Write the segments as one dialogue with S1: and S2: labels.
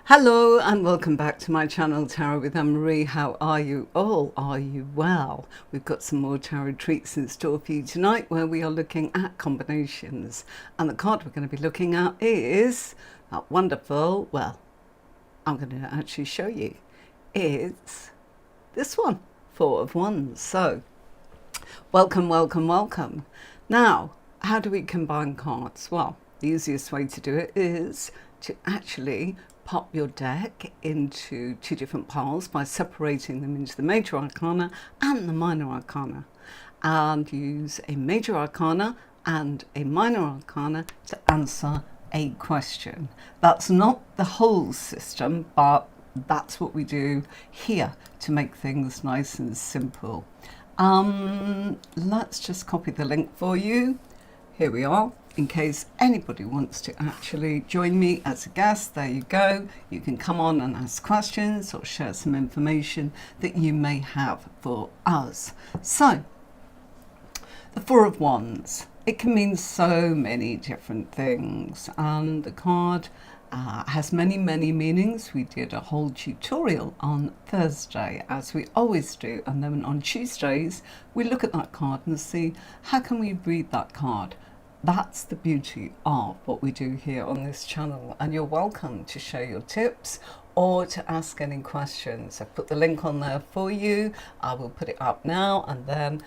S1: Hello and welcome back to my channel, Tarot with Anne-Marie. How are you all? Are you well? We've got some more tarot treats in store for you tonight where we are looking at combinations. And the card we're going to be looking at is that wonderful, well, I'm going to actually show you. It's this one, Four of Wands. So, welcome, welcome, welcome. Now, how do we combine cards? Well, the easiest way to do it is to actually pop your deck into two different piles by separating them into the major arcana and the minor arcana, and use a major arcana and a minor arcana to answer a question. That's not the whole system, but that's what we do here to make things nice and simple. Let's just copy the link for you. Here we are. In case anybody wants to actually join me as a guest, there you go. You can come on and ask questions or share some information that you may have for us. So, the Four of Wands. It can mean so many different things, and the card has many meanings. We did a whole tutorial on Thursday, as we always do, and then on Tuesdays we look at that card and see how can we read that card. That's the beauty of what we do here on this channel, and you're welcome to share your tips or to ask any questions. I've put the link on there for you. I will put it up now, and then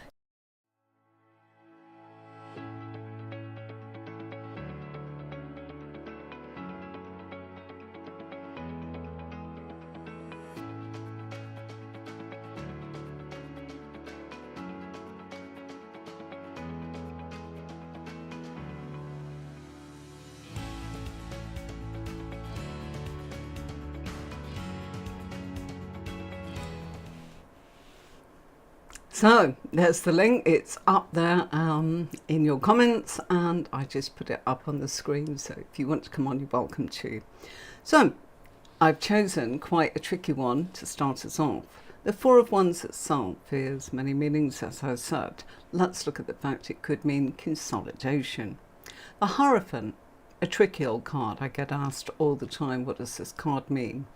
S1: so there's the link. It's up there in your comments, and I just put it up on the screen, so if you want to come on, you're welcome to. So I've chosen quite a tricky one to start us off. The Four of Wands itself has many meanings, as I said. Let's look at the fact it could mean consolidation. The Hierophant, a tricky old card. I get asked all the time, what does this card mean?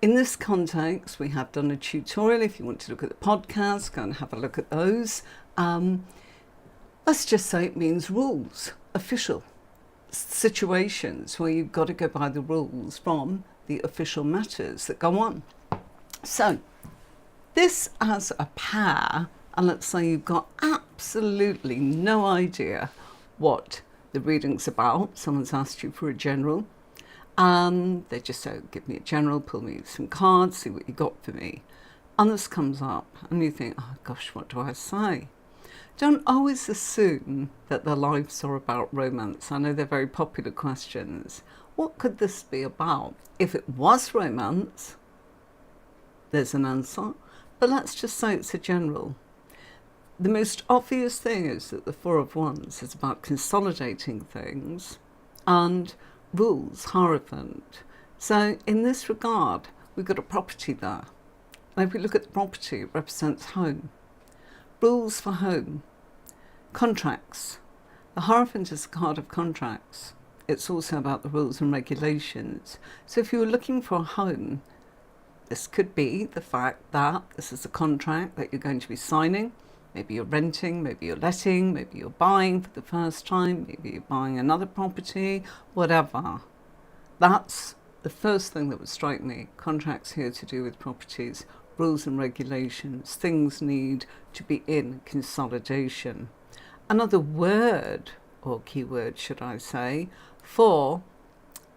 S1: In this context, we have done a tutorial. If you want to look at the podcast, go and have a look at those. Let's just say it means rules, official situations where you've got to go by the rules from the official matters that go on. So this as a pair, and let's say you've got absolutely no idea what the reading's about. Someone's asked you for a general, and they just say, give me a general, pull me some cards, see what you got for me. And this comes up, and you think, oh gosh, what do I say? Don't always assume that their lives are about romance. I know they're very popular questions. What could this be about? If it was romance, there's an answer, but let's just say it's a general. The most obvious thing is that the Four of Wands is about consolidating things, and rules, Hierophant. So in this regard, we've got a property there. And if we look at the property, it represents home. Rules for home. Contracts. The Hierophant is a card of contracts. It's also about the rules and regulations. So if you were looking for a home, this could be the fact that this is a contract that you're going to be signing. Maybe you're renting, maybe you're letting, maybe you're buying for the first time, maybe you're buying another property, whatever. That's the first thing that would strike me. Contracts here to do with properties, rules and regulations. Things need to be in consolidation. Another word, or keyword should I say, for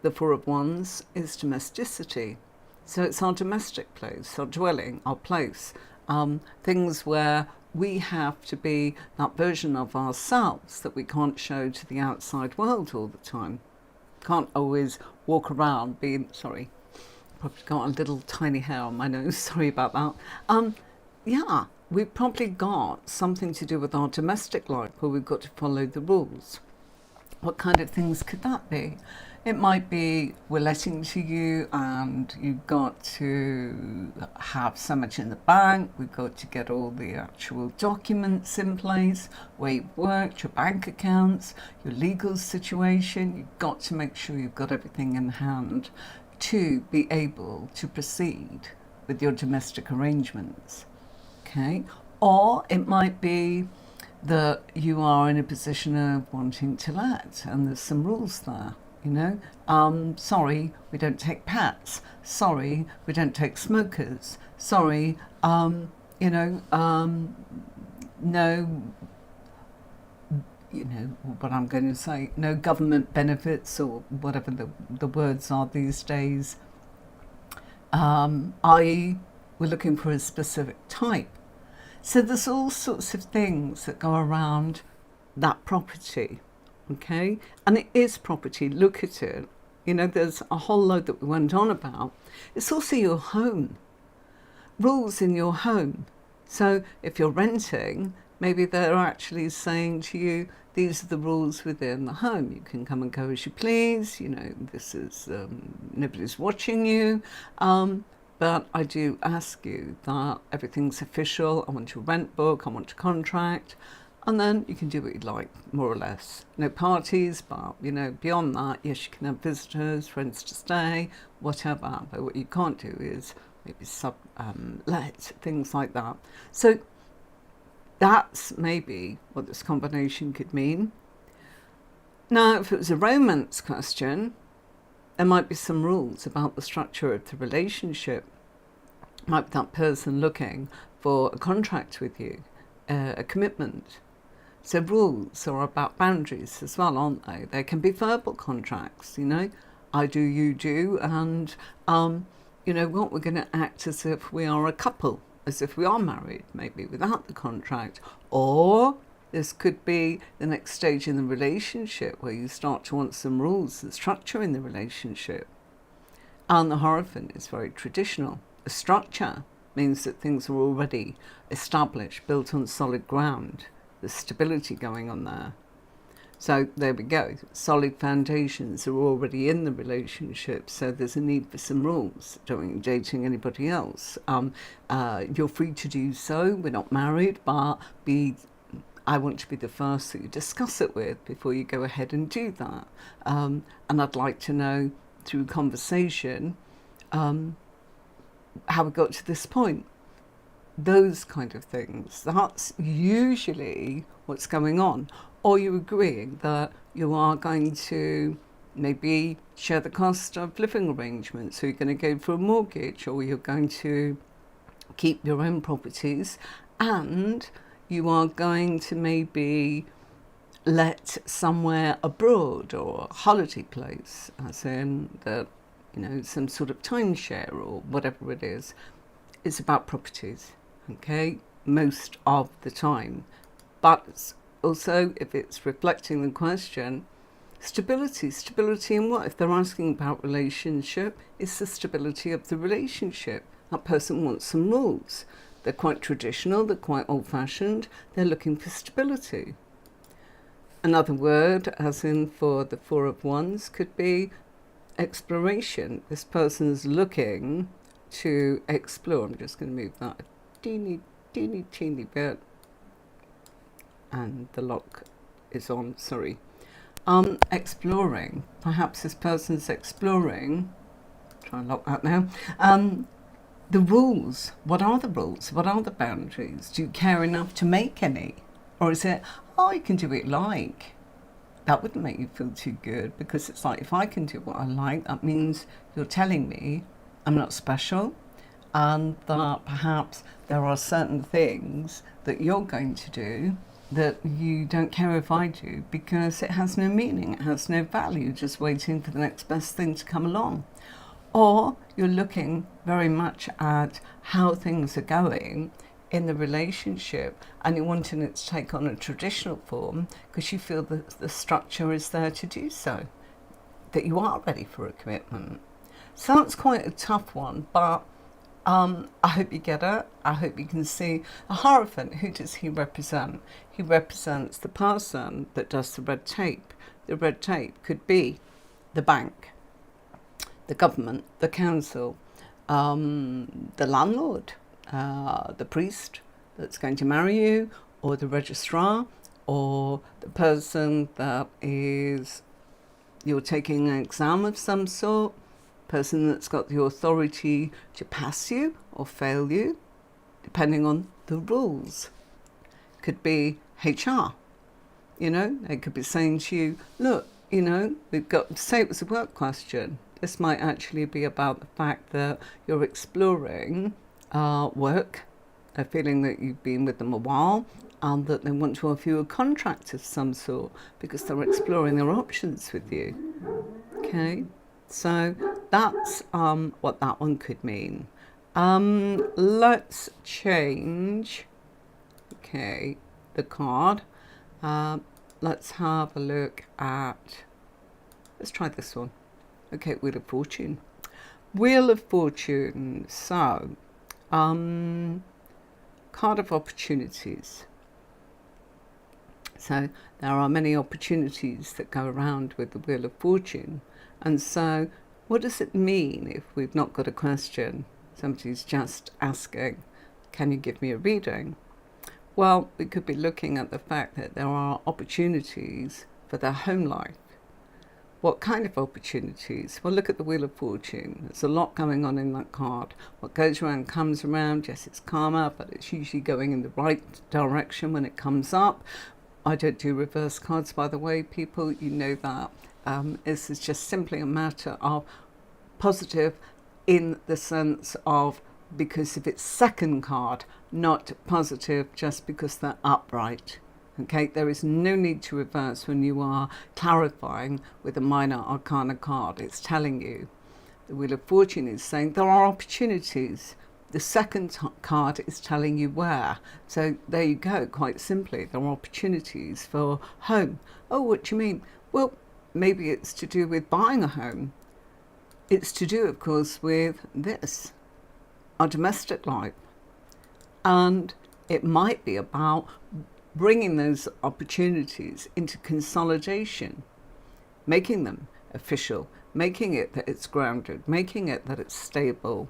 S1: the Four of Wands is domesticity. So it's our domestic place, our dwelling, our place. Things where we have to be that version of ourselves that we can't show to the outside world all the time. Can't always walk around being, sorry, probably got a little tiny hair on my nose, sorry about that. Yeah, we've probably got something to do with our domestic life where we've got to follow the rules. What kind of things could that be? It might be we're letting to you and you've got to have so much in the bank, we've got to get all the actual documents in place, where you've worked, your bank accounts, your legal situation, you've got to make sure you've got everything in hand. to be able to proceed with your domestic arrangements. Okay? Or it might be that you are in a position of wanting to let, and there's some rules there. Sorry, we don't take pets. Sorry, we don't take smokers. Sorry, no, what I'm going to say, no government benefits or whatever the words are these days. I.e., we're looking for a specific type. So there's all sorts of things that go around that property, okay? And it is property, look at it. There's a whole load that we went on about. It's also your home, rules in your home. So if you're renting, maybe they're actually saying to you, these are the rules within the home. You can come and go as you please. This is, nobody's watching you. But I do ask you that everything's official. I want your rent book, I want your contract, and then you can do what you like, more or less. No parties, but, beyond that, yes, you can have visitors, friends to stay, whatever. But what you can't do is maybe let, things like that. So that's maybe what this combination could mean. Now, if it was a romance question, there might be some rules about the structure of the relationship. Might be that person looking for a contract with you, a commitment. So rules are about boundaries as well, aren't they? They can be verbal contracts, I do, you do, and what, we're going to act as if we are a couple, as if we are married, maybe without the contract. Or this could be the next stage in the relationship where you start to want some rules and structure in the relationship. And the Hierophant is very traditional. A structure means that things are already established, built on solid ground. There's stability going on there. So there we go. Solid foundations are already in the relationship, so there's a need for some rules. Don't dating anybody else. You're free to do so. We're not married, but I want to be the first that you discuss it with before you go ahead and do that. And I'd like to know through conversation how we got to this point. Those kind of things. That's usually what's going on. Or you're agreeing that you are going to maybe share the cost of living arrangements. So you're going to go for a mortgage, or you're going to keep your own properties, and you are going to maybe let somewhere abroad or a holiday place, as in that, some sort of timeshare or whatever it is. It's about properties, okay, most of the time. But also, if it's reflecting the question, stability in what? If they're asking about relationship, it's the stability of the relationship. That person wants some rules. They're quite traditional, they're quite old-fashioned, they're looking for stability. Another word, as in for the Four of Wands, could be exploration. This person's looking to explore. I'm just going to move that a teeny bit. And the lock is on, sorry. Exploring. Perhaps this person's exploring. Try and lock that now. The rules. What are the rules? What are the boundaries? Do you care enough to make any? Or is it, you can do what you like? That wouldn't make you feel too good, because it's like, if I can do what I like, that means you're telling me I'm not special, and that perhaps there are certain things that you're going to do that you don't care if I do, because it has no meaning, it has no value, just waiting for the next best thing to come along. Or you're looking very much at how things are going in the relationship, and you're wanting it to take on a traditional form because you feel that the structure is there to do so, that you are ready for a commitment. So that's quite a tough one, but I hope you get it. I hope you can see a Hierophant. Who does he represent? He represents the person that does the red tape. The red tape could be the bank, the government, the council, the landlord, the priest that's going to marry you, or the registrar, or the person that is, you're taking an exam of some sort. person that's got the authority to pass you or fail you, depending on the rules. Could be HR. They could be saying to you, look, we've got, say it was a work question. This might actually be about the fact that you're exploring work, a feeling that you've been with them a while, and that they want to offer you a contract of some sort because they're exploring their options with you. Okay, so that's what that one could mean. Let's change, the card. Let's have a look at, let's try this one. Okay, Wheel of Fortune. Wheel of Fortune, so, card of opportunities. So there are many opportunities that go around with the Wheel of Fortune. And so what does it mean if we've not got a question? Somebody's just asking, can you give me a reading? Well, we could be looking at the fact that there are opportunities for their home life. What kind of opportunities? Well, look at the Wheel of Fortune. There's a lot going on in that card. What goes around comes around. Yes, it's karma, but it's usually going in the right direction when it comes up. I don't do reverse cards, by the way, people. You know that. This is just simply a matter of positive in the sense of because of its second card, not positive just because they're upright. Okay, there is no need to reverse when you are clarifying with a minor arcana card. It's telling you. The Wheel of Fortune is saying there are opportunities. The second card is telling you where. So there you go, quite simply. There are opportunities for home. Oh, what do you mean? Well, maybe it's to do with buying a home. It's to do, of course, with this, our domestic life. And it might be about bringing those opportunities into consolidation, making them official, making it that it's grounded, making it that it's stable.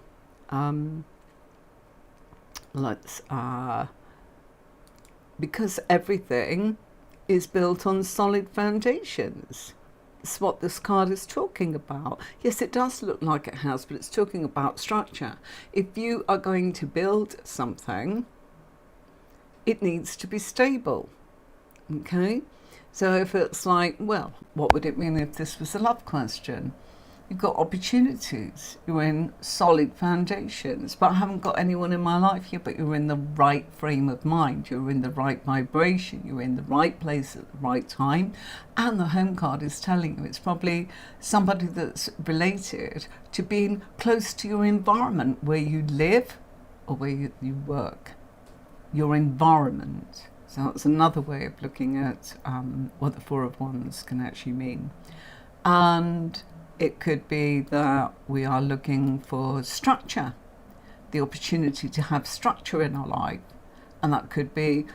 S1: Because everything is built on solid foundations. It's what this card is talking about. Yes, it does look like it has, but it's talking about structure. If you are going to build something, it needs to be stable. Okay? So if it's like, well, what would it mean if this was a love question? You've got opportunities. You're in solid foundations. But I haven't got anyone in my life yet, but you're in the right frame of mind. You're in the right vibration. You're in the right place at the right time. And the home card is telling you it's probably somebody that's related to being close to your environment where you live or where you work. Your environment. So that's another way of looking at what the Four of Wands can actually mean. And it could be that we are looking for structure, the opportunity to have structure in our life. And that could be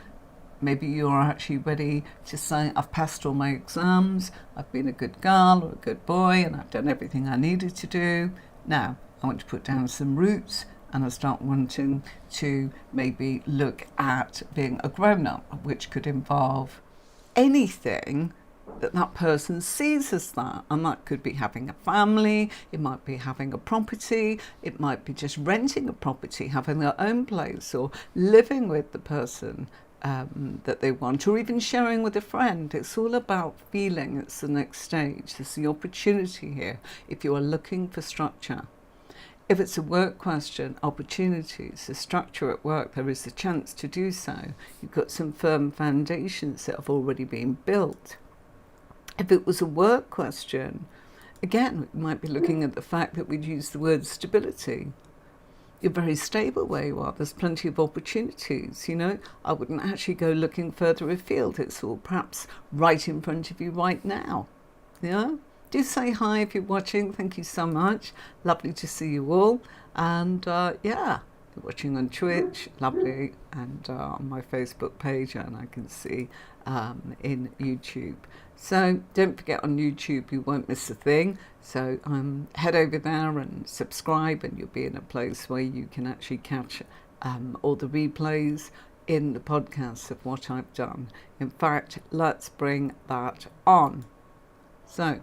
S1: maybe you're actually ready to say, I've passed all my exams, I've been a good girl or a good boy, and I've done everything I needed to do. Now, I want to put down some roots and I start wanting to maybe look at being a grown-up, which could involve anything that person sees as that. And that could be having a family, it might be having a property, it might be just renting a property, having their own place, or living with the person that they want, or even sharing with a friend. It's all about feeling. It's the next stage. There's the opportunity here if you are looking for structure. If it's a work question, opportunities, the structure at work, there is a chance to do so. You've got some firm foundations that have already been built. If it was a work question, again, we might be looking at the fact that we'd use the word stability. You're very stable where you are. There's plenty of opportunities, I wouldn't actually go looking further afield. It's all perhaps right in front of you right now. Yeah? Do say hi if you're watching. Thank you so much. Lovely to see you all. And you're watching on Twitch, lovely, and on my Facebook page, and I can see in YouTube. So don't forget, on YouTube you won't miss a thing. So head over there and subscribe, and you'll be in a place where you can actually catch all the replays in the podcasts of what I've done. In fact, let's bring that on. So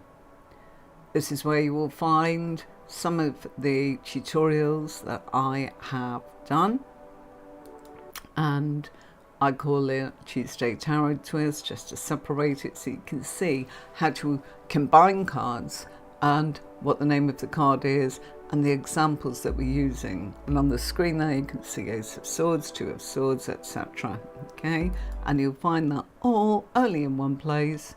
S1: this is where you will find some of the tutorials that I have done, and I call it Tuesday Tarot Twist just to separate it so you can see how to combine cards and what the name of the card is and the examples that we're using. And on the screen there you can see Ace of Swords, Two of Swords, etc. Okay, and you'll find that all only in one place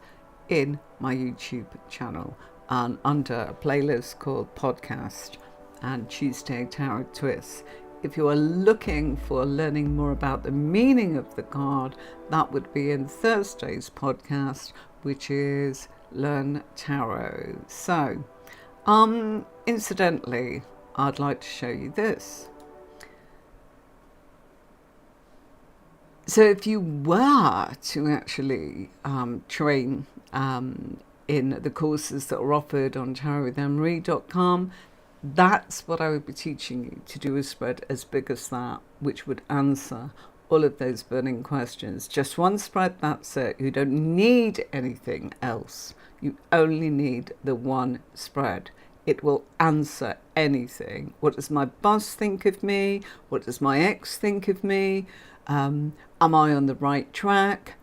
S1: in my YouTube channel and under a playlist called Podcast and Tuesday Tarot Twist. If you are looking for learning more about the meaning of the card, that would be in Thursday's podcast, which is Learn Tarot. So, incidentally, I'd like to show you this. So if you were to actually train in the courses that are offered on tarotwithemmarie.com, that's what I would be teaching you, to do a spread as big as that, which would answer all of those burning questions. Just one spread, that's it. You don't need anything else. You only need the one spread. It will answer anything. What does my boss think of me? What does my ex think of me? Am I on the right track?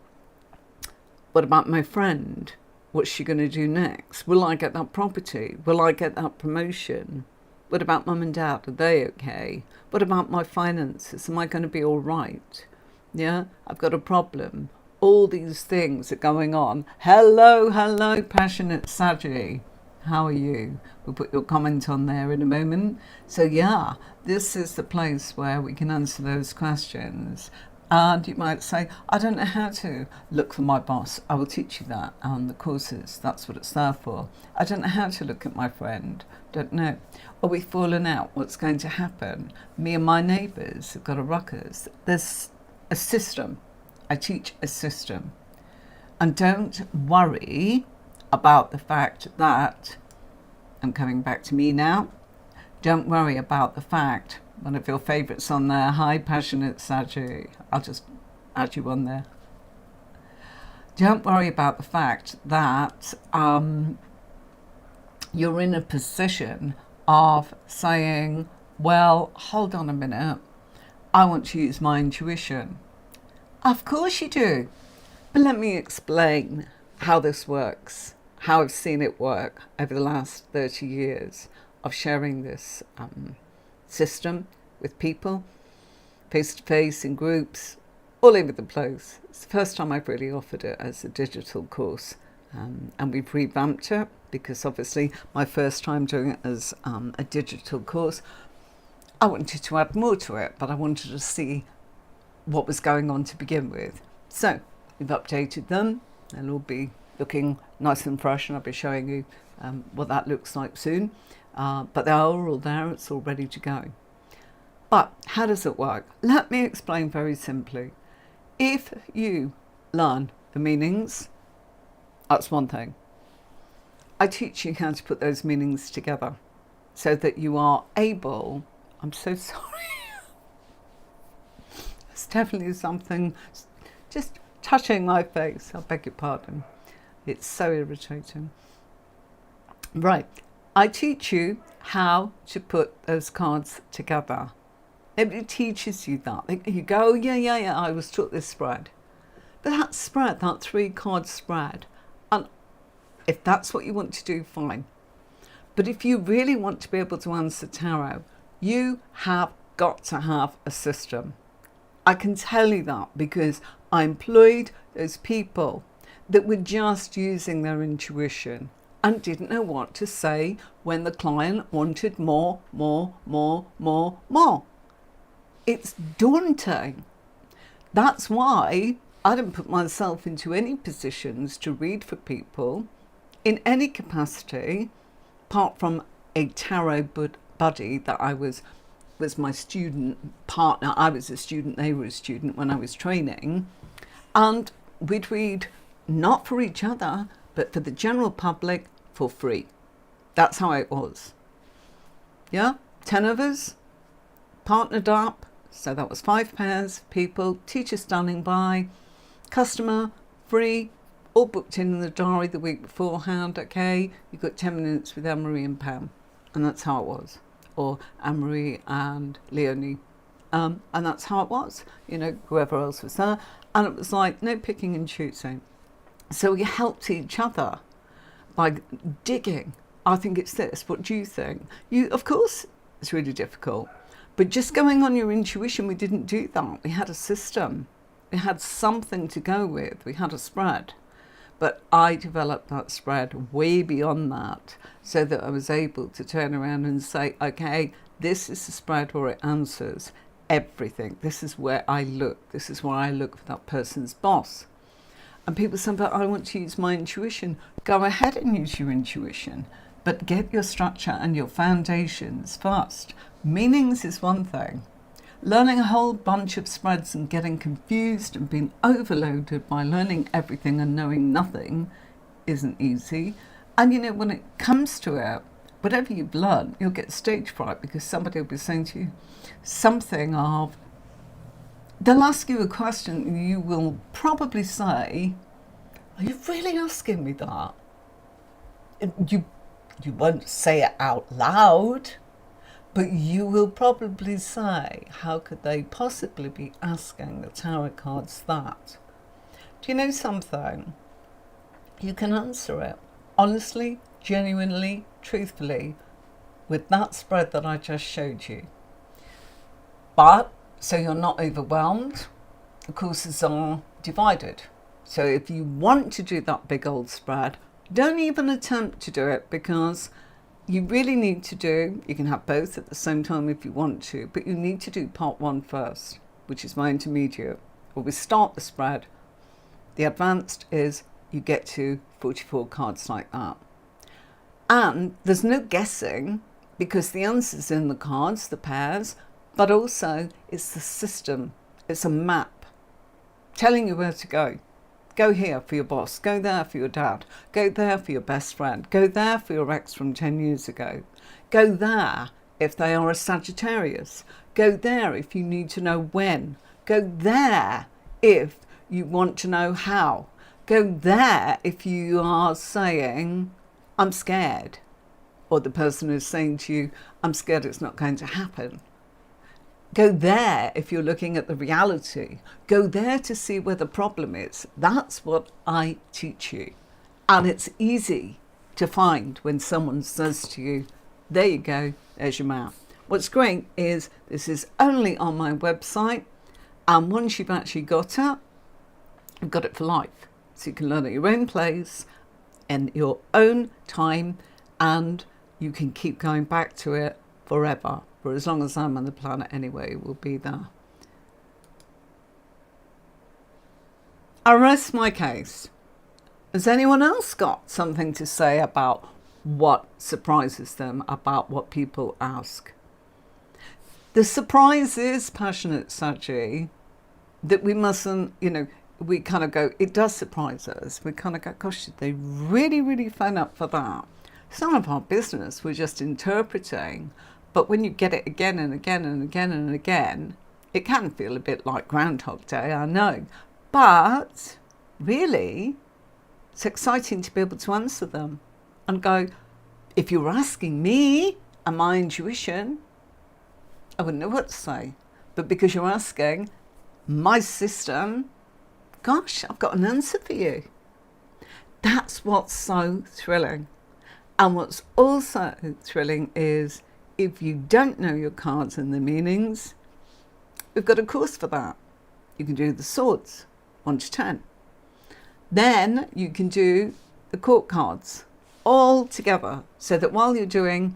S1: What about my friend? What's she going to do next? Will I get that property? Will I get that promotion? What about mum and dad? Are they okay? What about my finances? Am I going to be all right? Yeah, I've got a problem. All these things are going on. Hello, passionate Saggy. How are you? We'll put your comment on there in a moment. So yeah, this is the place where we can answer those questions. And you might say, I don't know how to look for my boss. I will teach you that on the courses. That's what it's there for. I don't know how to look at my friend. Don't know. Are we falling out? What's going to happen? Me and my neighbours have got a ruckus. There's a system. I teach a system. And don't worry about the fact that, I'm coming back to me now, don't worry about the fact, one of your favourites on there, hi passionate Saggy, I'll just add you on there. Don't worry about the fact that you're in a position of saying, well, hold on a minute, I want to use my intuition. Of course you do, but let me explain how this works, how I've seen it work over the last 30 years of sharing this system with people, face-to-face, in groups, all over the place. It's the first time I've really offered it as a digital course, and we've revamped it because obviously my first time doing it as a digital course, I wanted to add more to it, but I wanted to see what was going on to begin with. So we've updated them. They'll all be looking nice and fresh, and I'll be showing you what that looks like soon. But they are all there, it's all ready to go. But how does it work? Let me explain very simply. If you learn the meanings, that's one thing. I teach you how to put those meanings together so that you are able, I'm so sorry, it's definitely something just touching my face, I beg your pardon. It's so irritating. Right, I teach you how to put those cards together. Nobody teaches you that. You go, oh, yeah, I was taught this spread. But that spread, that 3-card spread, and if that's what you want to do, fine. But if you really want to be able to answer tarot, you have got to have a system. I can tell you that because I employed those people that were just using their intuition and didn't know what to say when the client wanted more. It's daunting. That's why I didn't put myself into any positions to read for people in any capacity, apart from a tarot buddy that I was my student partner. I was a student, they were a student when I was training. And we'd read not for each other, but for the general public for free. That's how it was. Yeah, 10 of us partnered up. So that was 5 pairs, people, teacher standing by, customer, free, all booked in the diary the week beforehand, okay? You've got 10 minutes with Anne-Marie and Pam. And that's how it was. Or Anne-Marie and Leonie. And that's how it was. Whoever else was there. And it was like, no picking and choosing. So we helped each other by digging. I think it's this. What do you think? Of course, it's really difficult. But just going on your intuition, we didn't do that. We had a system. We had something to go with. We had a spread. But I developed that spread way beyond that so that I was able to turn around and say, okay, this is the spread where it answers everything. This is where I look. This is where I look for that person's boss. And people say, but I want to use my intuition. Go ahead and use your intuition, but get your structure and your foundations first. Meanings is one thing. Learning a whole bunch of spreads and getting confused and being overloaded by learning everything and knowing nothing isn't easy. And when it comes to it, whatever you've learned, you'll get stage fright because somebody will be saying to you something of, they'll ask you a question and you will probably say, are you really asking me that? You won't say it out loud, but you will probably say, how could they possibly be asking the tarot cards that? Do you know something? You can answer it honestly, genuinely, truthfully, with that spread that I just showed you. But, so you're not overwhelmed, the courses are divided. So if you want to do that big old spread, don't even attempt to do it, because you really need to you can have both at the same time if you want to, but you need to do part 1 first, which is my intermediate, where we start the spread. The advanced is you get to 44 cards like that. And there's no guessing, because the answer's in the cards, the pairs, but also it's the system. It's a map telling you where to go. Go here for your boss, go there for your dad, go there for your best friend, go there for your ex from 10 years ago, go there if they are a Sagittarius, go there if you need to know when, go there if you want to know how, go there if you are saying, I'm scared, or the person is saying to you, I'm scared it's not going to happen. Go there if you're looking at the reality. Go there to see where the problem is. That's what I teach you. And it's easy to find when someone says to you, there you go, there's your map. What's great is this is only on my website. And once you've actually got it, you've got it for life. So you can learn at your own place, in your own time, and you can keep going back to it forever. For as long as I'm on the planet anyway, we'll be there. I rest my case. Has anyone else got something to say about what surprises them, about what people ask? The surprise is, passionate Saji, that we mustn't, we kind of go, it does surprise us. We kind of go, gosh, did they really, really phone up for that? It's none of our business. We're just interpreting. But when you get it again and again and again and again, it can feel a bit like Groundhog Day, I know. But really, it's exciting to be able to answer them and go, if you were asking me and my intuition, I wouldn't know what to say. But because you're asking my system, gosh, I've got an answer for you. That's what's so thrilling. And what's also thrilling is, if you don't know your cards and the meanings, we've got a course for that. You can do the swords, 1 to 10. Then you can do the court cards all together, so that while you're doing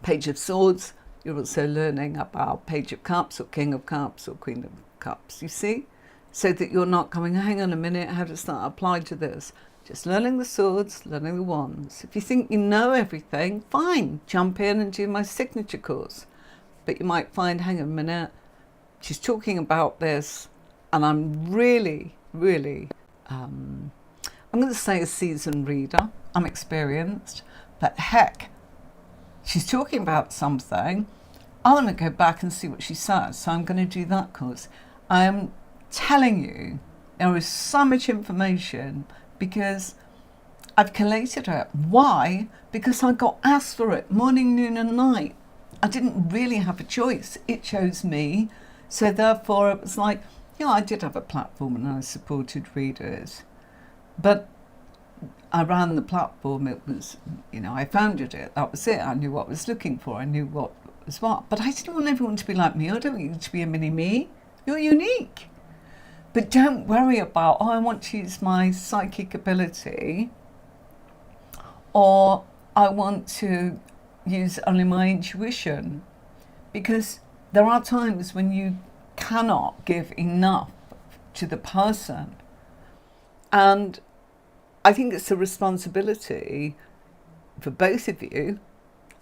S1: Page of Swords, you're also learning about Page of Cups or King of Cups or Queen of Cups, you see? So that you're not going, hang on a minute, how does that apply to this? Just learning the swords, learning the wands. If you think you know everything, fine, jump in and do my signature course. But you might find, hang on a minute, she's talking about this, and I'm really, I'm going to say a seasoned reader. I'm experienced, but heck, she's talking about something. I want to go back and see what she says, so I'm going to do that course. I'm telling you, there is so much information, because I've collated it. Why? Because I got asked for it morning, noon and night. I didn't really have a choice. It chose me. So therefore it was like, yeah, I did have a platform and I supported readers. But I ran the platform. It was, I founded it. That was it. I knew what I was looking for. I knew what was what. But I didn't want everyone to be like me. I don't want you to be a mini me. You're unique. But don't worry about, I want to use my psychic ability, or I want to use only my intuition. Because there are times when you cannot give enough to the person. And I think it's a responsibility for both of you,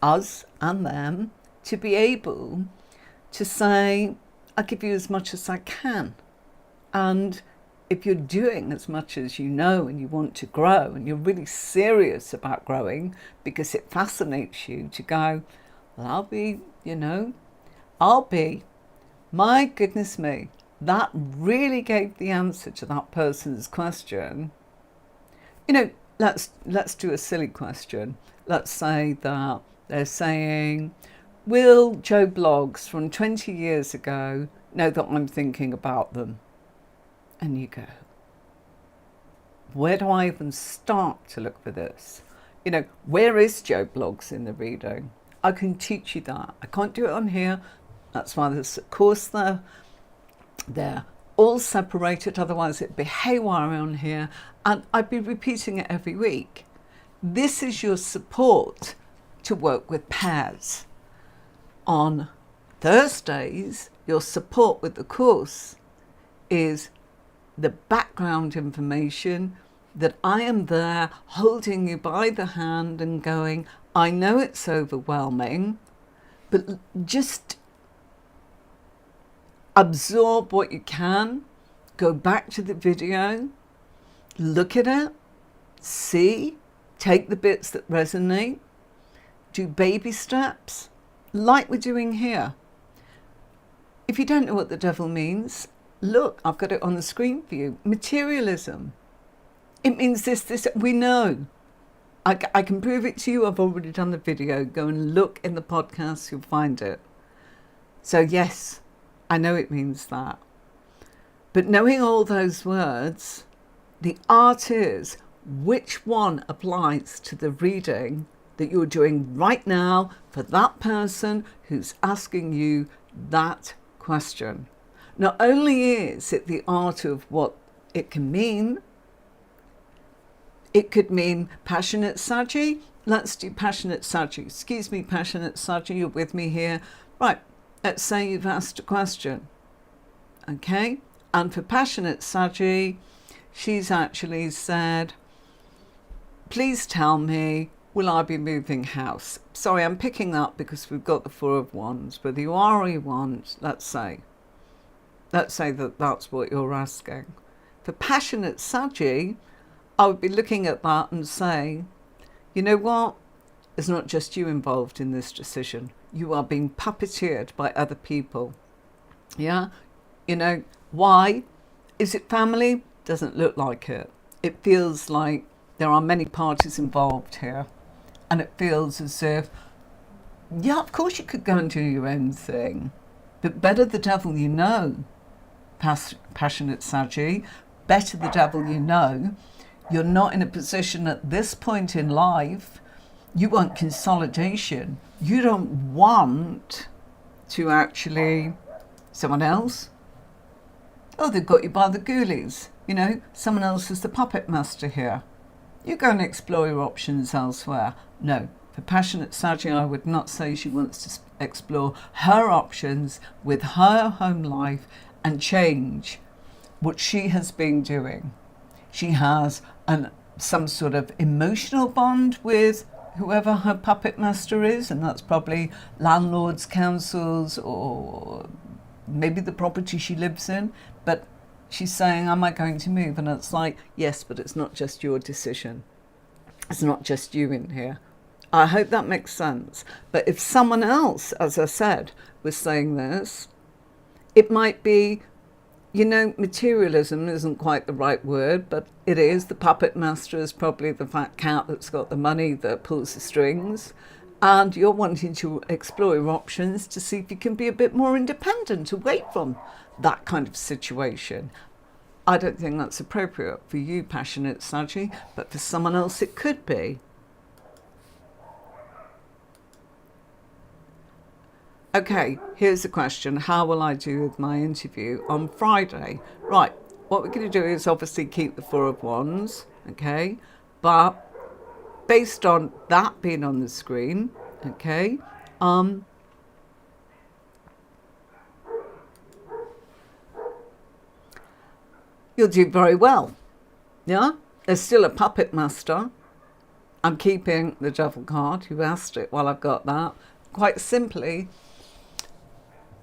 S1: us and them, to be able to say, I give you as much as I can. And if you're doing as much as you know and you want to grow and you're really serious about growing because it fascinates you to go, well, I'll be, my goodness me, that really gave the answer to that person's question. Let's do a silly question. Let's say that they're saying, will Joe Bloggs from 20 years ago know that I'm thinking about them? And you go, where do I even start to look for this? Where is Joe Bloggs in the reading? I can teach you that. I can't do it on here. That's why there's a course there. They're all separated, otherwise it'd be haywire on here. And I'd be repeating it every week. This is your support to work with pairs. On Thursdays, your support with the course is the background information that I am there holding you by the hand and going, I know it's overwhelming, but just absorb what you can, go back to the video, look at it, see, take the bits that resonate, do baby steps like we're doing here. If you don't know what the devil means, look, I've got it on the screen for you. Materialism. It means this, we know. I can prove it to you. I've already done the video. Go and look in the podcast, you'll find it. So yes, I know it means that. But knowing all those words, the art is which one applies to the reading that you're doing right now for that person who's asking you that question. Not only is it the art of what it can mean, it could mean passionate Saji. Let's do passionate Saji. Excuse me, passionate Saji, you're with me here. Right, let's say you've asked a question. Okay, and for passionate Saji, she's actually said, please tell me, will I be moving house? Sorry, I'm picking that because we've got the Four of Wands, but you are who you want, let's say that that's what you're asking. For passionate Saji, I would be looking at that and saying, you know what? There's not just you involved in this decision. You are being puppeteered by other people. Yeah? Why? Is it family? Doesn't look like it. It feels like there are many parties involved here. And it feels as if, yeah, of course you could go and do your own thing. But better the devil you know, passionate Saji, better the devil you know. You're not in a position at this point in life. You want consolidation. You don't want to actually, someone else? Oh, they've got you by the ghoulies. Someone else is the puppet master here. You go and explore your options elsewhere. No, for passionate Saji, I would not say she wants to explore her options with her home life and change what she has been doing. She has some sort of emotional bond with whoever her puppet master is, and that's probably landlords, councils, or maybe the property she lives in. But she's saying, am I going to move? And it's like, yes, but it's not just your decision. It's not just you in here. I hope that makes sense. But if someone else, as I said, was saying this, it might be, materialism isn't quite the right word, but it is. The puppet master is probably the fat cat that's got the money that pulls the strings. And you're wanting to explore your options to see if you can be a bit more independent away from that kind of situation. I don't think that's appropriate for you, passionate Saji, but for someone else it could be. Okay, here's the question. How will I do with my interview on Friday? Right, what we're going to do is obviously keep the Four of Wands, okay? But based on that being on the screen, okay, you'll do very well, yeah? There's still a puppet master. I'm keeping the Devil card. You asked it while I've got that. Quite simply,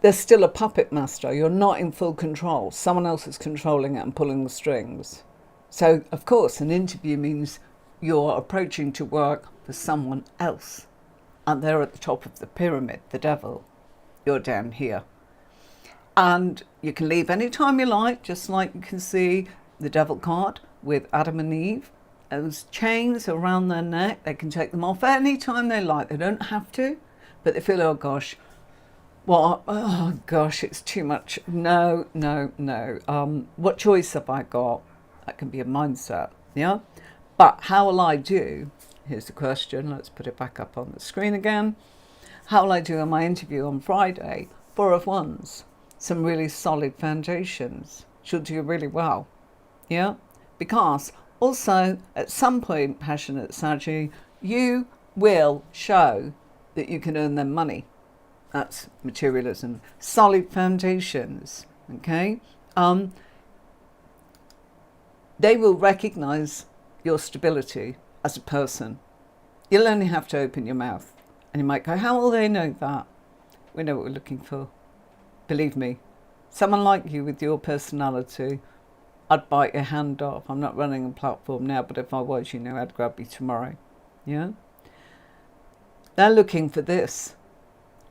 S1: there's still a puppet master. You're not in full control. Someone else is controlling it and pulling the strings. So, of course, an interview means you're approaching to work for someone else. And they're at the top of the pyramid, the devil. You're down here. And you can leave any time you like, just like you can see the Devil card with Adam and Eve. Those chains around their neck, they can take them off any time they like. They don't have to, but they feel, oh gosh, what? Oh gosh, it's too much. No. What choice have I got? That can be a mindset, yeah? But how will I do? Here's the question. Let's put it back up on the screen again. How will I do in my interview on Friday? Four of Wands. Some really solid foundations. She'll do really well, yeah? Because also, at some point, passionate Saji, you will show that you can earn them money. That's materialism. Solid foundations, okay? They will recognise your stability as a person. You'll only have to open your mouth. And you might go, how will they know that? We know what we're looking for. Believe me, someone like you with your personality, I'd bite your hand off. I'm not running a platform now, but if I was, I'd grab you tomorrow. Yeah? They're looking for this.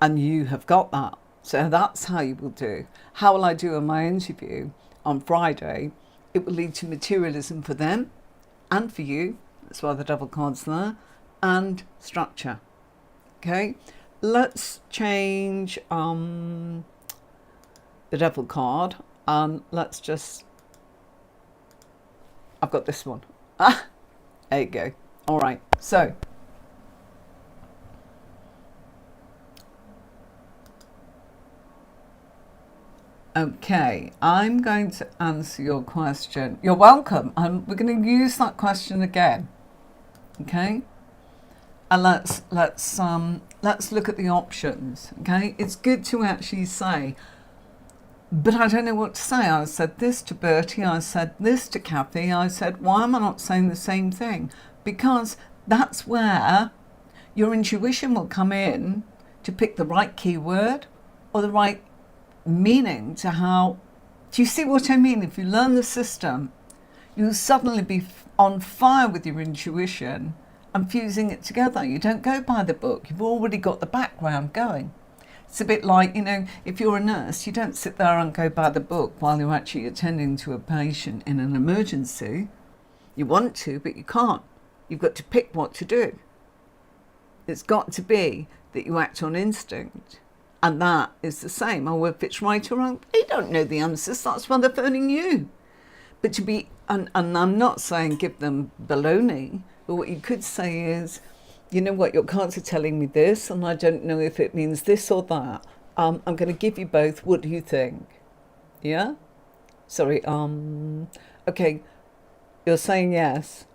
S1: And you have got that. So that's how you will do. How will I do in my interview on Friday? It will lead to materialism for them and for you. That's why the Devil card's there. And structure. Okay? Let's change the Devil card. Let's just... I've got this one. There you go. All right. So... Okay, I'm going to answer your question. You're welcome. We're going to use that question again. Okay, and let's look at the options. Okay, it's good to actually say, but I don't know what to say. I said this to Bertie. I said this to Kathy. I said, why am I not saying the same thing? Because that's where your intuition will come in to pick the right keyword or the right meaning to how. Do you see what I mean? If you learn the system, you'll suddenly be on fire with your intuition and fusing it together. You don't go by the book. You've already got the background going. It's a bit like, if you're a nurse, you don't sit there and go by the book while you're actually attending to a patient in an emergency. You want to, but you can't. You've got to pick what to do. It's got to be that you act on instinct. And that is the same. Oh, if it's right or wrong, they don't know the answers. That's why they're phoning you. But to be, and I'm not saying give them baloney, but what you could say is, you know what, your cards are telling me this, and I don't know if it means this or that. I'm going to give you both. What do you think? Yeah? Sorry, okay, you're saying yes,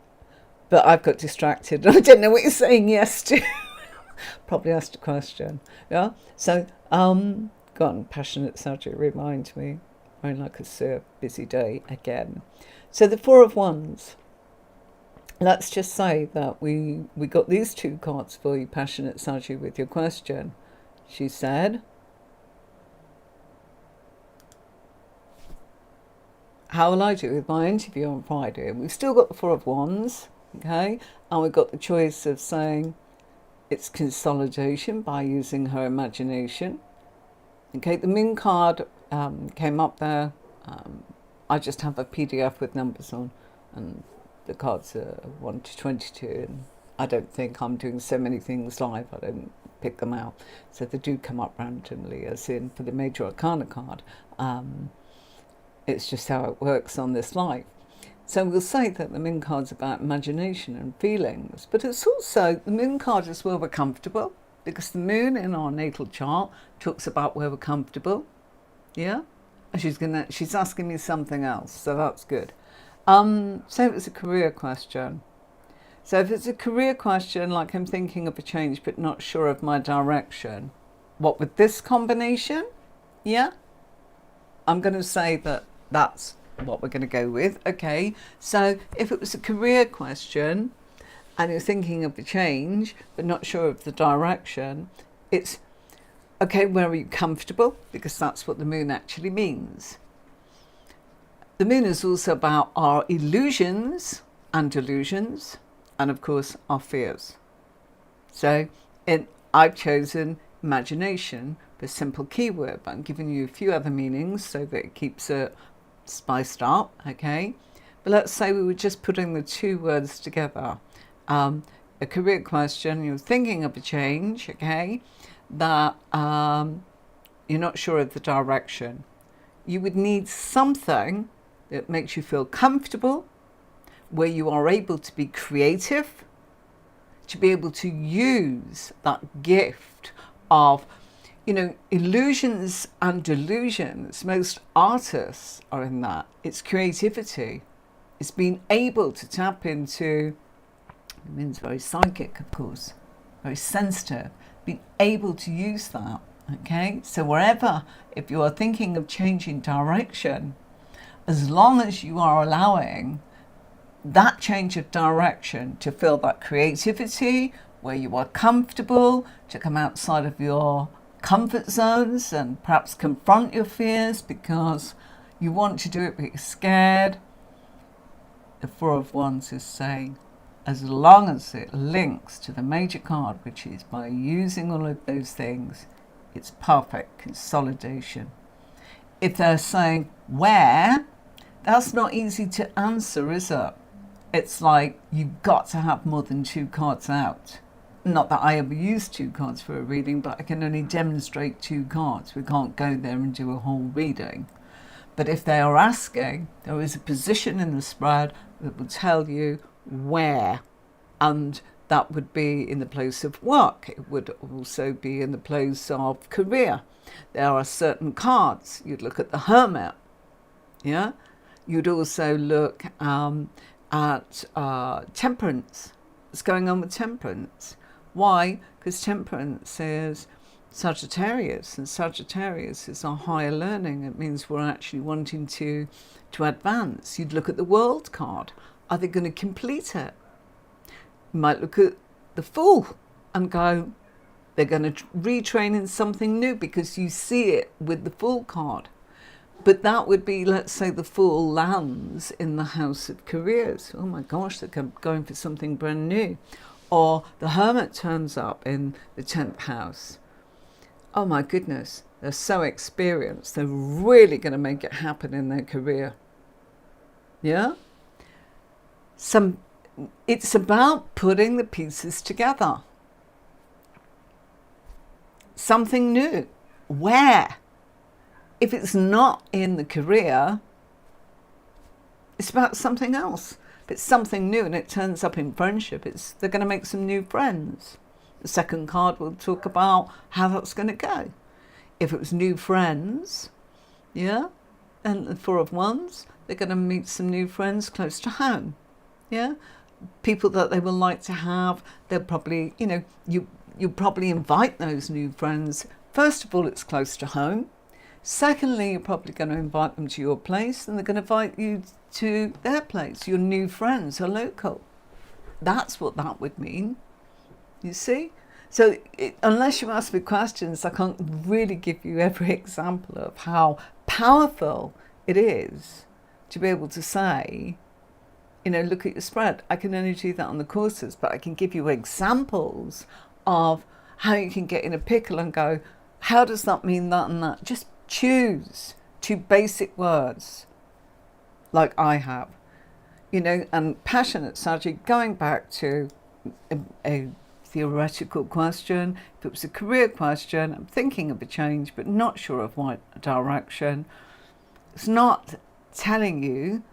S1: but I've got distracted. I don't know what you're saying yes to. Probably asked a question. Yeah? So, go on, passionate subject, remind me. I'm like a busy day again. So the Four of Wands. Let's just say that we got these two cards for you, passionate Saji, with your question. She said, how will I do with my interview on Friday? And we've still got the Four of Wands, okay? And we've got the choice of saying it's consolidation by using her imagination. Okay, the Moon card came up there I just have a PDF with numbers on, and the cards are 1 to 22, and I don't think I'm doing so many things live. I don't pick them out, so they do come up randomly, as in for the Major Arcana card. It's just how it works on this live. So we'll say that the Moon card's about imagination and feelings, but it's also, the Moon card is where we're comfortable, because the Moon in our natal chart talks about where we're comfortable. Yeah? And she's asking me something else, so that's good. So it was a career question. So if it's a career question, like I'm thinking of a change but not sure of my direction, what with this combination? Yeah? I'm going to say that that's what we're going to go with. Okay, so if it was a career question and you're thinking of a change but not sure of the direction, it's okay, where are you comfortable? Because that's what the Moon actually means. The Moon is also about our illusions and delusions, and of course our fears. So I've chosen imagination, the simple keyword, but I'm giving you a few other meanings so that it keeps it spiced up, okay? But let's say we were just putting the two words together. A career question, you're thinking of a change, okay, that you're not sure of the direction. You would need something that makes you feel comfortable, where you are able to be creative, to be able to use that gift of, illusions and delusions. Most artists are in that. It's creativity. It's being able to tap into, it means very psychic, of course, very sensitive, being able to use that, okay? So wherever, if you are thinking of changing direction, as long as you are allowing that change of direction to feel that creativity, where you are comfortable, to come outside of your comfort zones and perhaps confront your fears because you want to do it but you're scared. The Four of Wands is saying, as long as it links to the Major card, which is by using all of those things, it's perfect consolidation. If they're saying where, that's not easy to answer, is it? It's like you've got to have more than two cards out. Not that I ever use two cards for a reading, but I can only demonstrate two cards. We can't go there and do a whole reading. But if they are asking, there is a position in the spread that will tell you where, and that would be in the place of work. It would also be in the place of career. There are certain cards. You'd look at the Hermit, yeah? You'd also look at Temperance. What's going on with Temperance? Why? Because Temperance is Sagittarius, and Sagittarius is our higher learning. It means we're actually wanting to advance. You'd look at the World card. Are they going to complete it? You might look at the Fool and go, they're going to retrain in something new, because you see it with the Fool card. But that would be, let's say the Fool lands in the House of Careers. Oh my gosh, they're going for something brand new. Or the Hermit turns up in the 10th house. Oh my goodness, they're so experienced. They're really going to make it happen in their career. Yeah? It's about putting the pieces together. Something new. Where? If it's not in the career, it's about something else. If it's something new and it turns up in friendship, they're going to make some new friends. The second card will talk about how that's going to go. If it was new friends, yeah, and the Four of Wands, they're going to meet some new friends close to home, yeah. People that they will like to have, they'll probably, you probably invite those new friends. First of all, it's close to home. Secondly, you're probably going to invite them to your place, and they're going to invite you to their place. Your new friends are local. That's what that would mean. You see? So unless you ask me questions, I can't really give you every example of how powerful it is to be able to say, look at your spread. I can only do that on the courses, but I can give you examples of how you can get in a pickle and go, how does that mean that and that? Just choose to basic words like I have, you know, and passionate strategy, going back to a theoretical question. If it was a career question, I'm thinking of a change but not sure of what direction. It's not telling you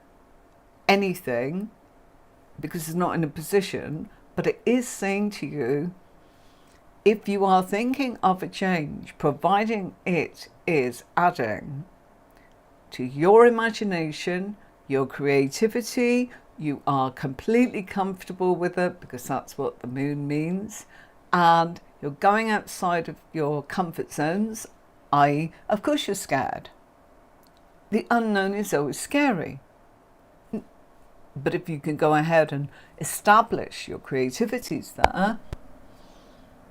S1: anything because it's not in a position, but it is saying to you, if you are thinking of a change, providing it is adding to your imagination, your creativity, you are completely comfortable with it because that's what the moon means, and you're going outside of your comfort zones, i.e., of course you're scared. The unknown is always scary. But if you can go ahead and establish your creativities there,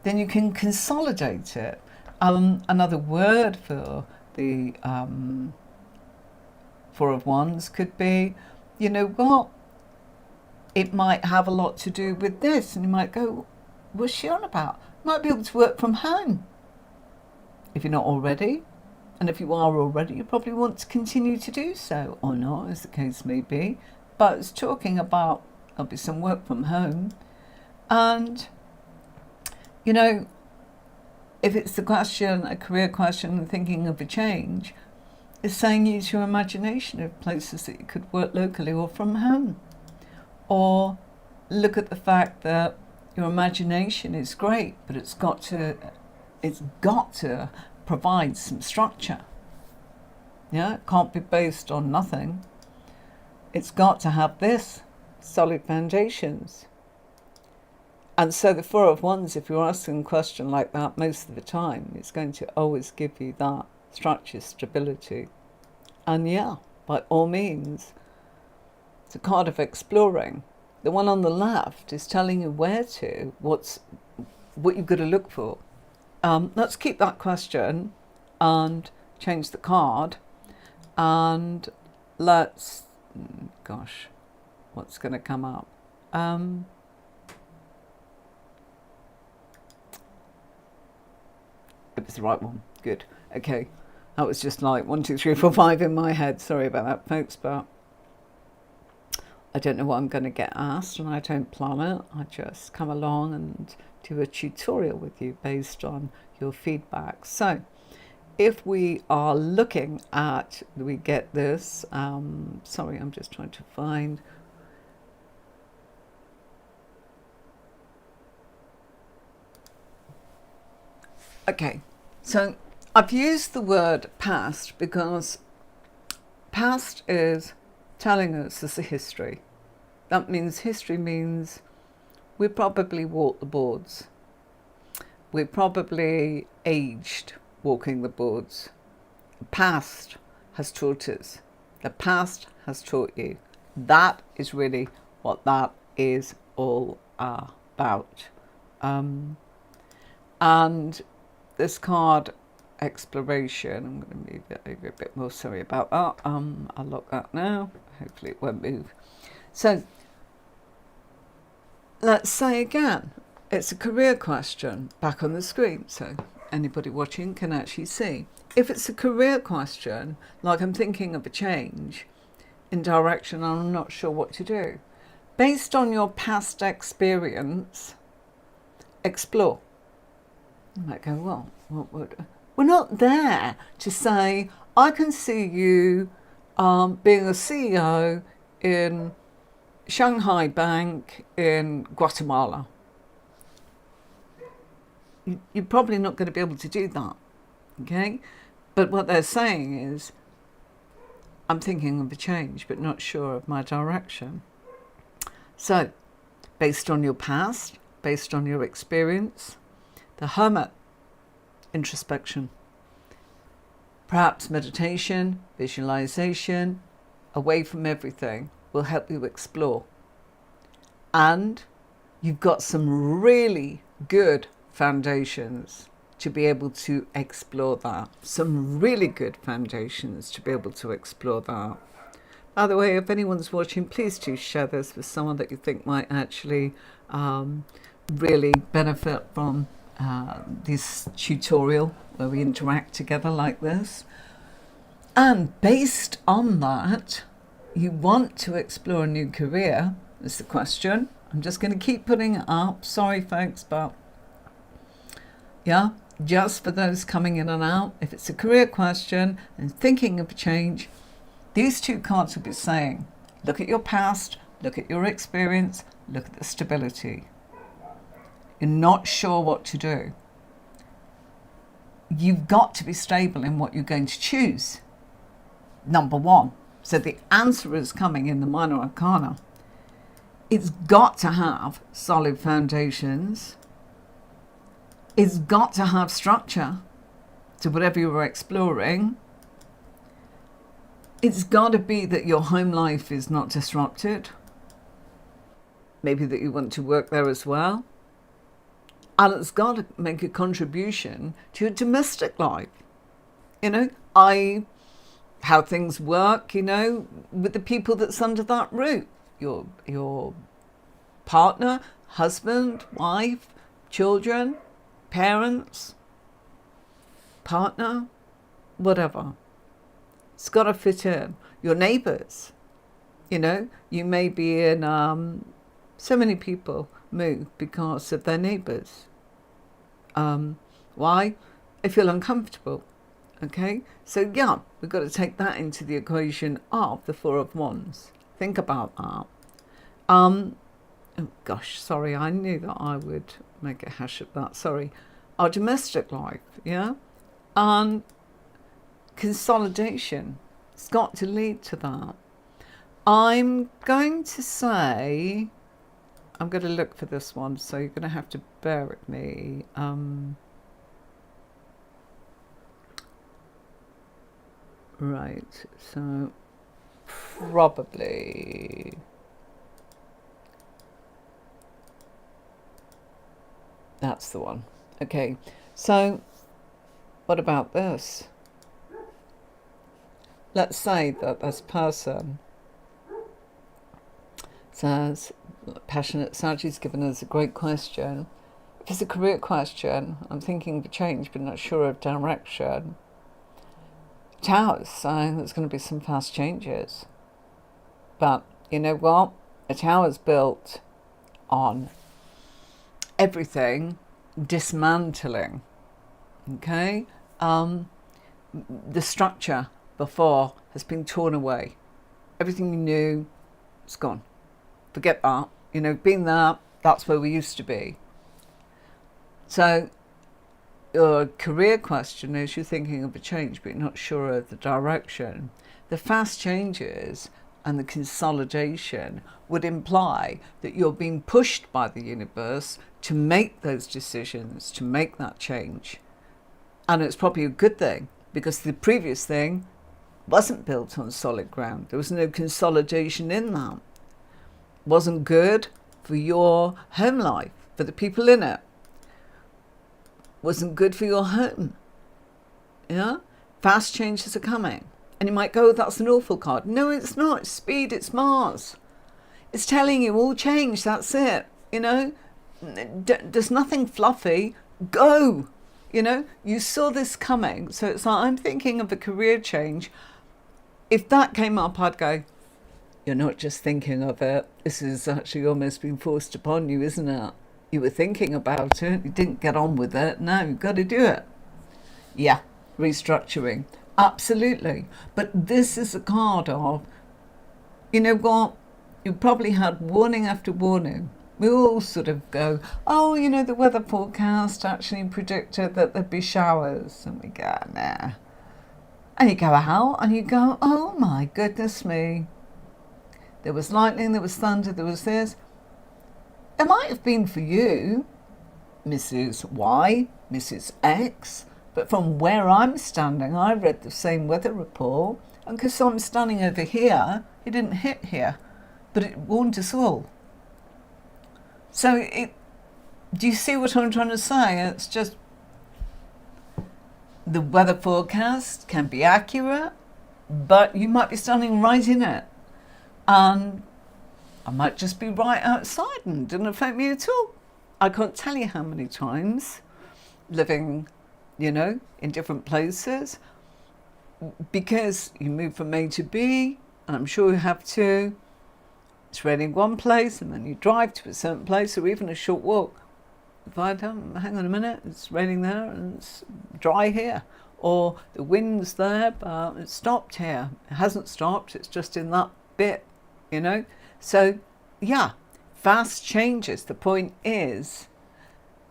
S1: then you can consolidate it. Another word for the Four of Wands could be, you know what, it might have a lot to do with this, and you might go, what's she on about? You might be able to work from home if you're not already. And if you are already, you probably want to continue to do so, or not, as the case may be. But it's talking about, there'll be some work from home. And, you know, if it's the question, a career question, and thinking of a change, it's saying use your imagination of places that you could work locally or from home. Or look at the fact that your imagination is great, but it's got to provide some structure. Yeah, it can't be based on nothing. It's got to have this solid foundations. And so the Four of Wands, if you're asking a question like that most of the time, it's going to always give you that structure, stability. And yeah, by all means, it's a card of exploring. The one on the left is telling you where to, what you've got to look for. Let's keep that question and change the card. And let's, gosh, what's going to come up? It was the right one. Good. Okay. That was just like 1, 2, 3, 4, 5 in my head. Sorry about that, folks, but I don't know what I'm going to get asked, and I don't plan it. I just come along and do a tutorial with you based on your feedback. So if we are looking at, we get this, sorry, I'm just trying to find, okay, so I've used the word past because past is telling us there's a history. That means history means we probably walked the boards. We're probably aged walking the boards. The past has taught us. The past has taught you. That is really what that is all about. And this card, exploration, I'm going to move it over a bit more, sorry about that. I'll lock that now, hopefully it won't move. So let's say again, it's a career question back on the screen, so anybody watching can actually see. If it's a career question, like I'm thinking of a change in direction and I'm not sure what to do, based on your past experience, explore. You might go, well, what would... We're not there to say, I can see you being a CEO in Shanghai Bank in Guatemala. You're probably not going to be able to do that, okay? But what they're saying is, I'm thinking of a change, but not sure of my direction. So, based on your past, based on your experience, the Hermit, introspection, perhaps meditation, visualization, away from everything will help you explore. And you've got some really good foundations to be able to explore that. Some really good foundations to be able to explore that. By the way, if anyone's watching, please do share this with someone that you think might actually really benefit from this tutorial where we interact together like this. And based on that, you want to explore a new career, is the question. I'm just going to keep putting it up. Sorry, folks, but yeah, just for those coming in and out, if it's a career question and thinking of a change, these two cards will be saying, look at your past, look at your experience, look at the stability. You're not sure what to do. You've got to be stable in what you're going to choose. Number one. So the answer is coming in the minor arcana. It's got to have solid foundations. It's got to have structure to whatever you're exploring. It's got to be that your home life is not disrupted. Maybe that you want to work there as well. And it's got to make a contribution to your domestic life. How things work, with the people that's under that roof. Your partner, husband, wife, children, parents, partner, whatever. It's got to fit in. Your neighbours, you may be in, so many people move because of their neighbours. Why? They feel uncomfortable. Okay, so yeah, we've got to take that into the equation of the Four of Wands. Think about that. Oh gosh, sorry, I knew that I would make a hash of that. Sorry. Our domestic life, yeah? And consolidation. It's got to lead to that. I'm going to say, I'm going to look for this one, so you're going to have to bear with me. Right, so probably that's the one. Okay, so what about this? Let's say that this person says, passionate Sagittarius given us a great question. If it's a career question, I'm thinking of a change but not sure of direction. Towers saying there's going to be some fast changes. But you know what? A tower's built on everything dismantling. Okay? The structure before has been torn away. Everything you knew is gone. Forget that. Being that, that's where we used to be. So your career question is you're thinking of a change, but you're not sure of the direction. The fast changes and the consolidation would imply that you're being pushed by the universe to make those decisions, to make that change. And it's probably a good thing, because the previous thing wasn't built on solid ground. There was no consolidation in that. Wasn't good for your home life, for the people in it. Wasn't good for your home. Yeah? Fast changes are coming. And you might go, that's an awful card. No, it's not. It's speed, it's Mars. It's telling you all change, that's it. There's nothing fluffy. Go. You saw this coming. So it's like, I'm thinking of a career change. If that came up, I'd go, you're not just thinking of it. This is actually almost been forced upon you, isn't it? You were thinking about it. You didn't get on with it. Now you've got to do it. Yeah, restructuring. Absolutely. But this is a card of, you know what? You probably had warning after warning. We all sort of go, oh, the weather forecast actually predicted that there'd be showers. And we go, nah. And you go out and you go, oh my goodness me. There was lightning, there was thunder, there was this. It might have been for you, Mrs. Y, Mrs. X, but from where I'm standing, I read the same weather report, and because I'm standing over here, it didn't hit here, but it warned us all. So do you see what I'm trying to say? It's just the weather forecast can be accurate, but you might be standing right in it. And I might just be right outside and it didn't affect me at all. I can't tell you how many times living, in different places, because you move from A to B, and I'm sure you have to, it's raining one place and then you drive to a certain place, or even a short walk. You find out, hang on a minute, it's raining there and it's dry here. Or the wind's there, but it's stopped here. It hasn't stopped, it's just in that bit, you know? So, yeah, fast changes. The point is,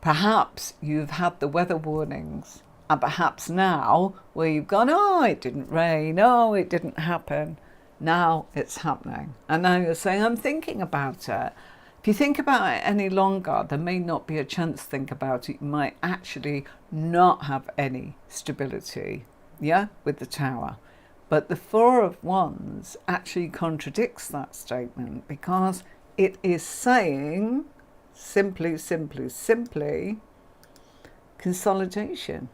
S1: perhaps you've had the weather warnings, and perhaps now, where you've gone, oh, it didn't rain, oh, it didn't happen, now it's happening. And now you're saying, I'm thinking about it. If you think about it any longer, there may not be a chance to think about it. You might actually not have any stability, yeah, with the Tower. But the Four of Wands actually contradicts that statement, because it is saying simply, consolidation,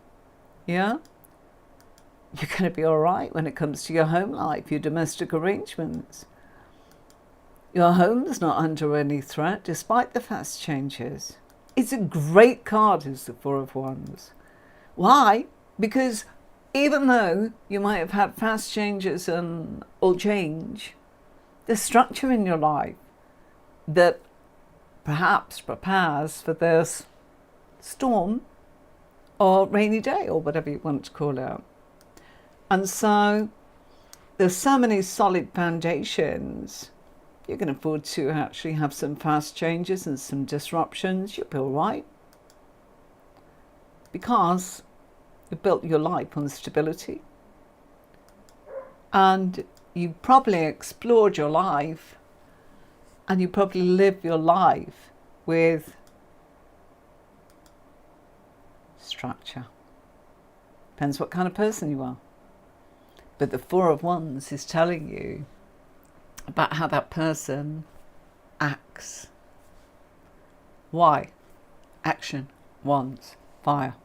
S1: yeah? You're going to be all right when it comes to your home life, your domestic arrangements. Your home's not under any threat, despite the fast changes. It's a great card, is the Four of Wands. Why? Because even though you might have had fast changes and all change, there's structure in your life that perhaps prepares for this storm or rainy day, or whatever you want to call it. And so there's so many solid foundations. You can afford to actually have some fast changes and some disruptions. You'll be all right, because you built your life on stability, and you probably explored your life, and you probably live your life with structure. Depends what kind of person you are. But the Four of Wands is telling you about how that person acts. Why? Action, wands, fire.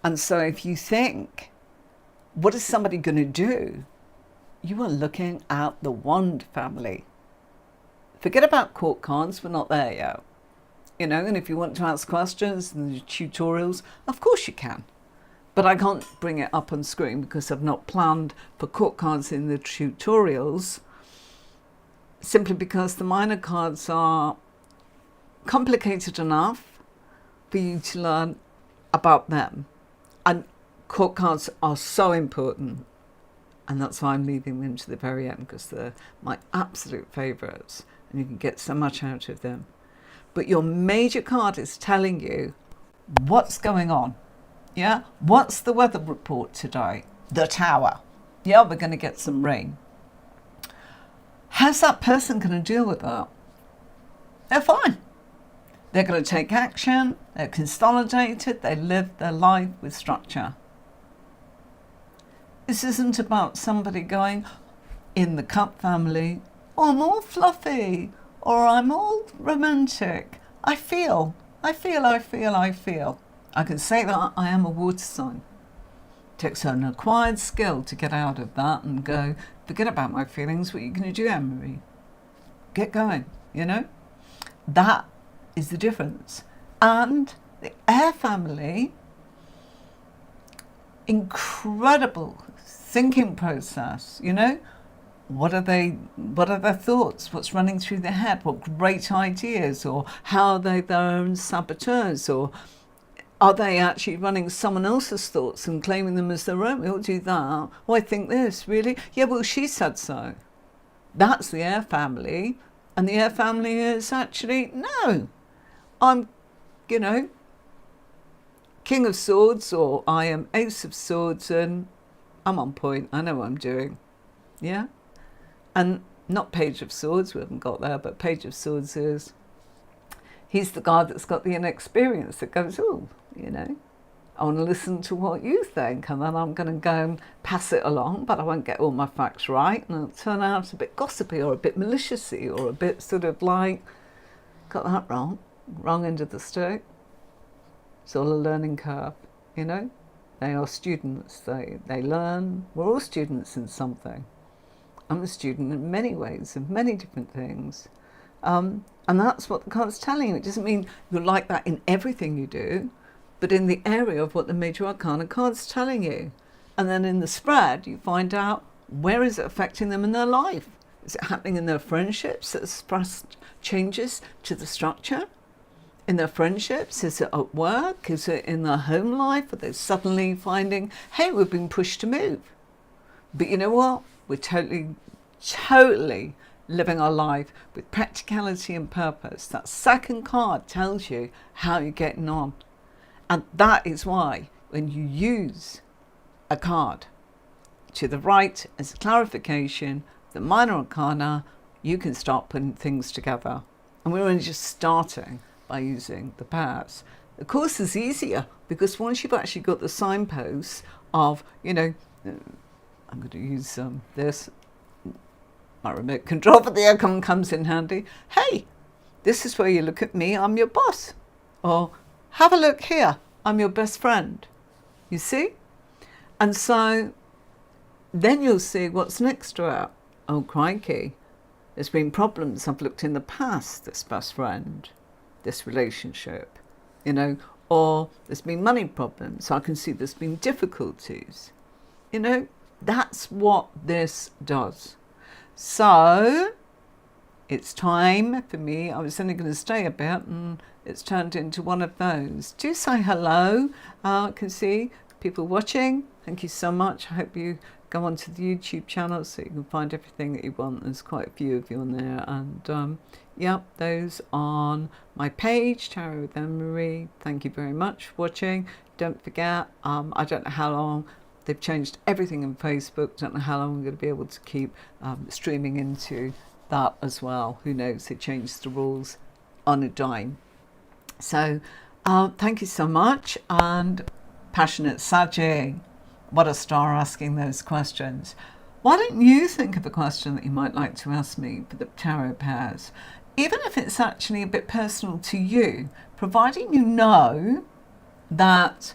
S1: And so if you think, what is somebody going to do? You are looking at the Wand family. Forget about court cards, we're not there yet. You know, and if you want to ask questions in the tutorials, of course you can. But I can't bring it up on screen because I've not planned for court cards in the tutorials, simply because the minor cards are complicated enough for you to learn about them. And court cards are so important. And that's why I'm leaving them to the very end, because they're my absolute favourites. And you can get so much out of them. But your major card is telling you what's going on. Yeah? What's the weather report today? The Tower. Yeah, we're going to get some rain. How's that person going to deal with that? They're fine. They're going to take action. They're consolidated. They live their life with structure. This isn't about somebody going, in the Cup family, oh, I'm all fluffy, or I'm all romantic. I feel. I can say that I am a water sign. It takes an acquired skill to get out of that and go, forget about my feelings. What are you going to do, Anne-Marie? Get going, you know? That is the difference. And the Air family, incredible thinking process, you know? What are their thoughts? What's running through their head? What great ideas? Or how are they their own saboteurs? Or are they actually running someone else's thoughts and claiming them as their own? We'll do that. Oh, I think this, really? Yeah, well, she said so. That's the Air family. And the Air family is actually, no, I'm, you know, King of Swords, or I am Ace of Swords, and I'm on point. I know what I'm doing. Yeah? And not Page of Swords, we haven't got there, but Page of Swords is, he's the guy that's got the inexperience that goes, oh, you know, I want to listen to what you think, and then I'm going to go and pass it along, but I won't get all my facts right, and it'll turn out a bit gossipy or a bit maliciously or a bit sort of like, got that wrong end of the stick. It's all a learning curve, you know. They are students, they learn. We're all students in something. I'm a student in many ways, of many different things. And that's what the card's telling you. It doesn't mean you're like that in everything you do, but in the area of what the major arcana card's telling you. And then in the spread, you find out where is it affecting them in their life. Is it happening in their friendships that expressed changes to the structure? In their friendships? Is it at work? Is it in their home life? Are they suddenly finding, hey, we've been pushed to move? But you know what? We're totally living our life with practicality and purpose. That second card tells you how you're getting on. And that is why when you use a card to the right as a clarification, the minor arcana, you can start putting things together. And we're only just starting by using the pairs. The course is easier because once you've actually got the signposts of, I'm going to use this, my remote control for the aircon comes in handy. Hey, this is where you look at me, I'm your boss. Or have a look here, I'm your best friend. You see? And so then you'll see what's next to it. Oh, crikey. There's been problems I've looked in the past, this best friend, this relationship, or there's been money problems. So I can see there's been difficulties. That's what this does. So it's time for me. I was only going to stay a bit and it's turned into one of those. Do say hello. I can see people watching. Thank you so much. I hope you go onto the YouTube channel so you can find everything that you want. There's quite a few of you on there. And those on my page, Tarot with Anne-Marie. Thank you very much for watching. Don't forget, I don't know how long. They've changed everything in Facebook. Don't know how long I'm going to be able to keep streaming into that as well. Who knows? They changed the rules on a dime. So thank you so much. And Passionate Saji, what a star asking those questions. Why don't you think of a question that you might like to ask me for the tarot pairs? Even if it's actually a bit personal to you, providing you know that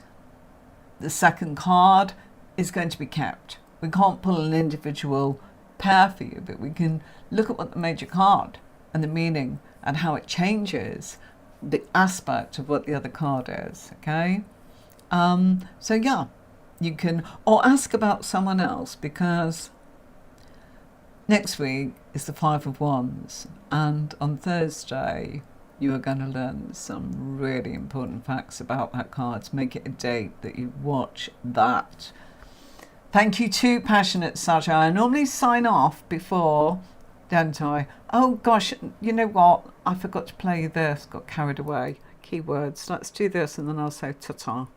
S1: the second card is going to be kept. We can't pull an individual pair for you, but we can look at what the major card and the meaning and how it changes the aspect of what the other card is, okay? So yeah, you can, or ask about someone else, because next week is the Five of Wands, and on Thursday you are going to learn some really important facts about that card. Make it a date that you watch that. Thank you to Passionate Saja. I normally sign off before, don't I? Oh gosh, you know what? I forgot to play this, got carried away. Keywords. Let's do this and then I'll say ta-ta.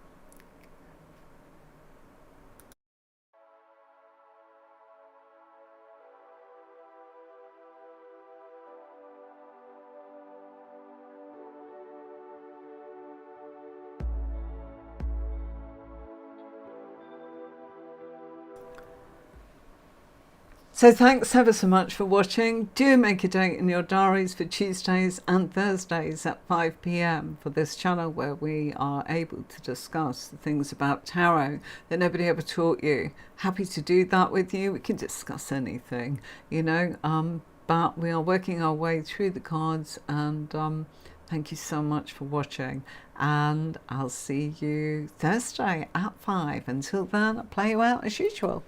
S1: So thanks ever so much for watching. Do make a date in your diaries for Tuesdays and Thursdays at 5 p.m. for this channel, where we are able to discuss the things about tarot that nobody ever taught you. Happy to do that with you. We can discuss anything, but we are working our way through the cards, and thank you so much for watching, and I'll see you Thursday at 5. Until then, I'll play you out as usual.